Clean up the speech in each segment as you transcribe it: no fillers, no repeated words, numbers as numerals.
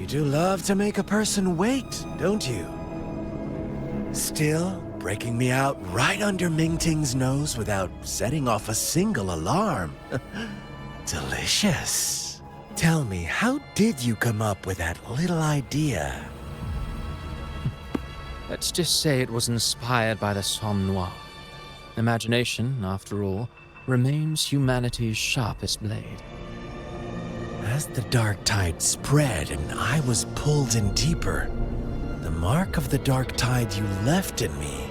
You do love to make a person wait, don't you? Still, breaking me out right under Mingting's nose without setting off a single alarm. Delicious. Tell me, how did you come up with that little idea? Let's just say it was inspired by the Somme Noire. Imagination, after all, remains humanity's sharpest blade. As the dark tide spread and I was pulled in deeper, the mark of the dark tide you left in me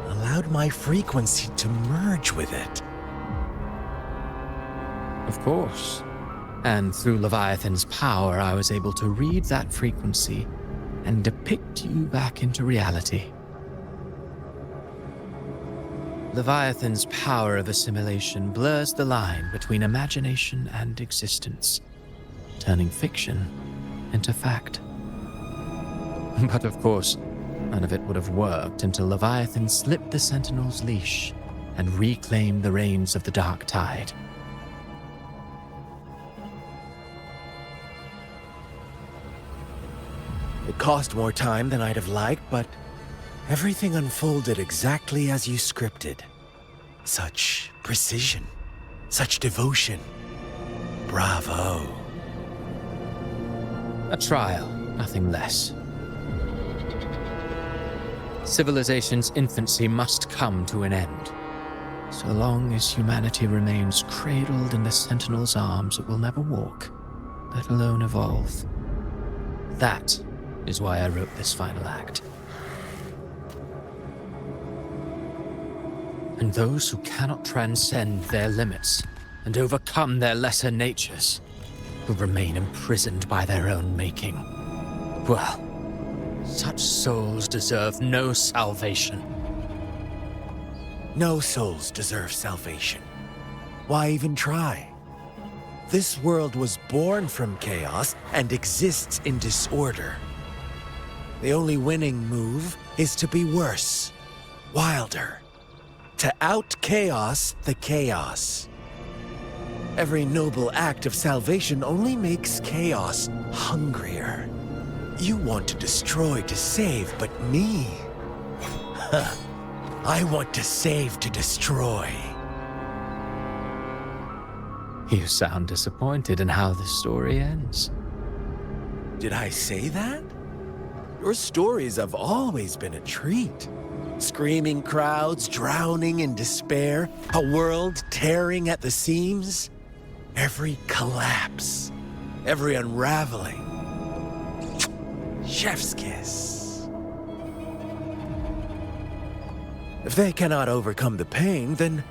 allowed my frequency to merge with it. Of course. And through Leviathan's power, I was able to read that frequency and depict you back into reality. Leviathan's power of assimilation blurs the line between imagination and existence, turning fiction into fact. But of course, none of it would have worked until Leviathan slipped the Sentinel's leash and reclaimed the reins of the dark tide. It cost more time than I'd have liked, but everything unfolded exactly as you scripted. Such precision, such devotion. Bravo. A trial, nothing less. Civilization's infancy must come to an end. So long as humanity remains cradled in the Sentinel's arms, it will never walk, let alone evolve. That is why I wrote this final act. And those who cannot transcend their limits and overcome their lesser natures will remain imprisoned by their own making. Well, such souls deserve no salvation. No souls deserve salvation. Why even try? This world was born from chaos and exists in disorder. The only winning move is to be worse, wilder, to out-chaos the chaos. Every noble act of salvation only makes chaos hungrier. You want to destroy to save, but me? Huh. I want to save to destroy. You sound disappointed in how this story ends. Did I say that? Your stories have always been a treat. Screaming crowds drowning in despair, a world tearing at the seams. Every collapse, every unraveling. Chef's kiss. If they cannot overcome the pain, then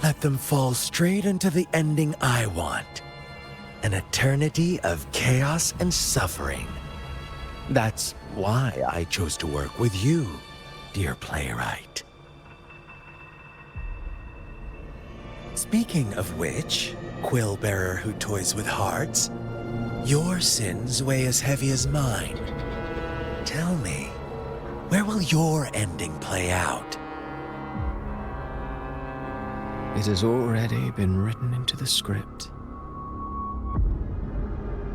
let them fall straight into the ending I want. An eternity of chaos and suffering. That's why I chose to work with you, dear playwright. Speaking of which, quill bearer who toys with hearts, your sins weigh as heavy as mine. Tell me, where will your ending play out? It has already been written into the script.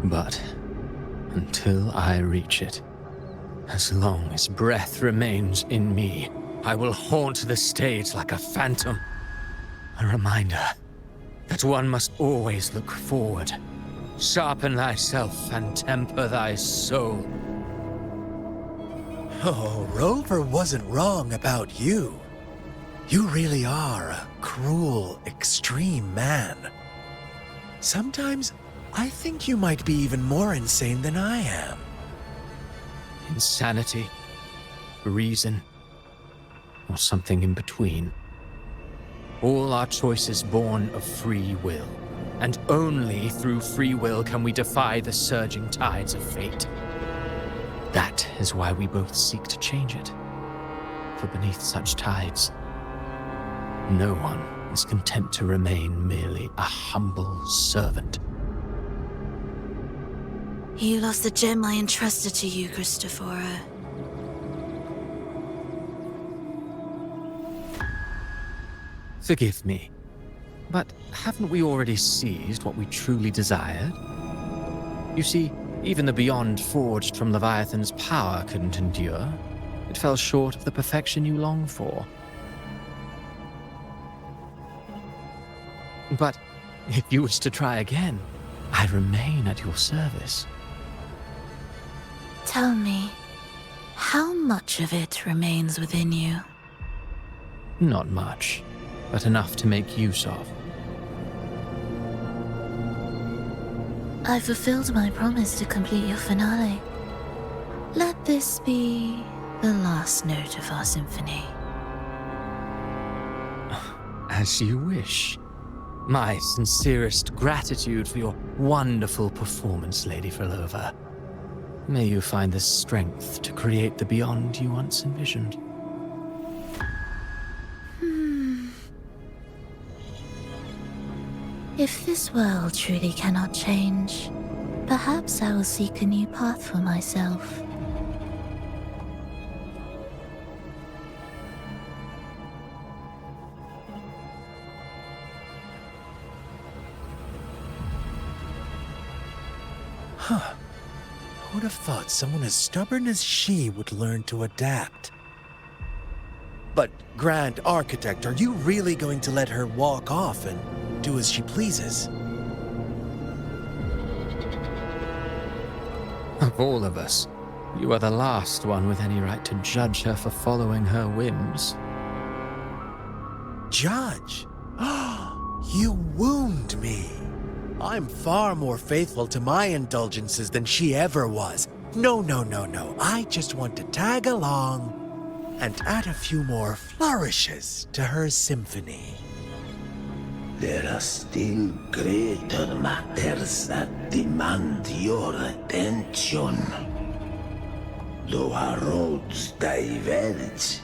But until I reach it, as long as breath remains in me, I will haunt the stage like a phantom. A reminder that one must always look forward. Sharpen thyself and temper thy soul. Oh, Rover wasn't wrong about you. You really are a cruel, extreme man. Sometimes I think you might be even more insane than I am. Insanity, reason, or something in between. All our choices born of free will, and only through free will can we defy the surging tides of fate. That is why we both seek to change it. For beneath such tides, no one is content to remain merely a humble servant. You lost the gem I entrusted to you, Cristoforo. Forgive me, but haven't we already seized what we truly desired? You see, Even the beyond forged from Leviathan's power couldn't endure. It fell short of the perfection you long for. But if you wish to try again, I remain at your service. Tell me, how much of it remains within you? Not much, but enough to make use of. I fulfilled my promise to complete your finale. Let this be the last note of our symphony. As you wish. My sincerest gratitude for your wonderful performance, Lady Phrolova. May you find the strength to create the beyond you once envisioned. If this world truly cannot change, perhaps I will seek a new path for myself. Huh. Who would have thought someone as stubborn as she would learn to adapt? But, Grand Architect, are you really going to let her walk off and do as she pleases? Of all of us, you are the last one with any right to judge her for following her whims. Judge? You wound me. I'm far more faithful to my indulgences than she ever was. No. I just want to tag along and add a few more flourishes to her symphony. There are still greater matters that demand your attention. Though our roads diverge,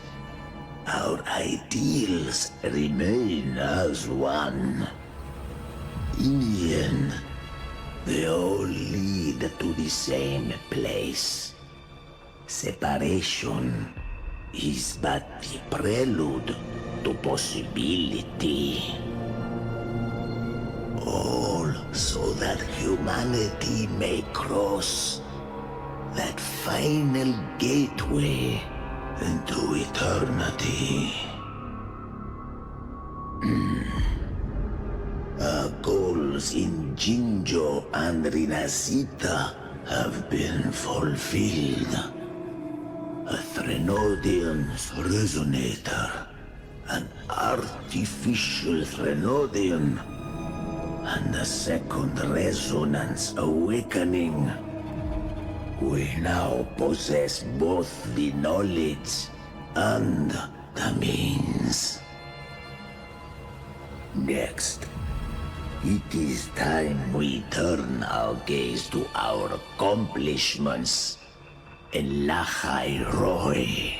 our ideals remain as one. In the end, they all lead to the same place. Separation is but the prelude to possibility. All so that humanity may cross that final gateway into eternity. Our goals in Jinjo and Rinascita have been fulfilled. A Threnodian's resonator, an artificial Threnodian, and a second resonance awakening. We now possess both the knowledge and the means. Next, it is time we turn our gaze to our accomplishments in Lahai Roy.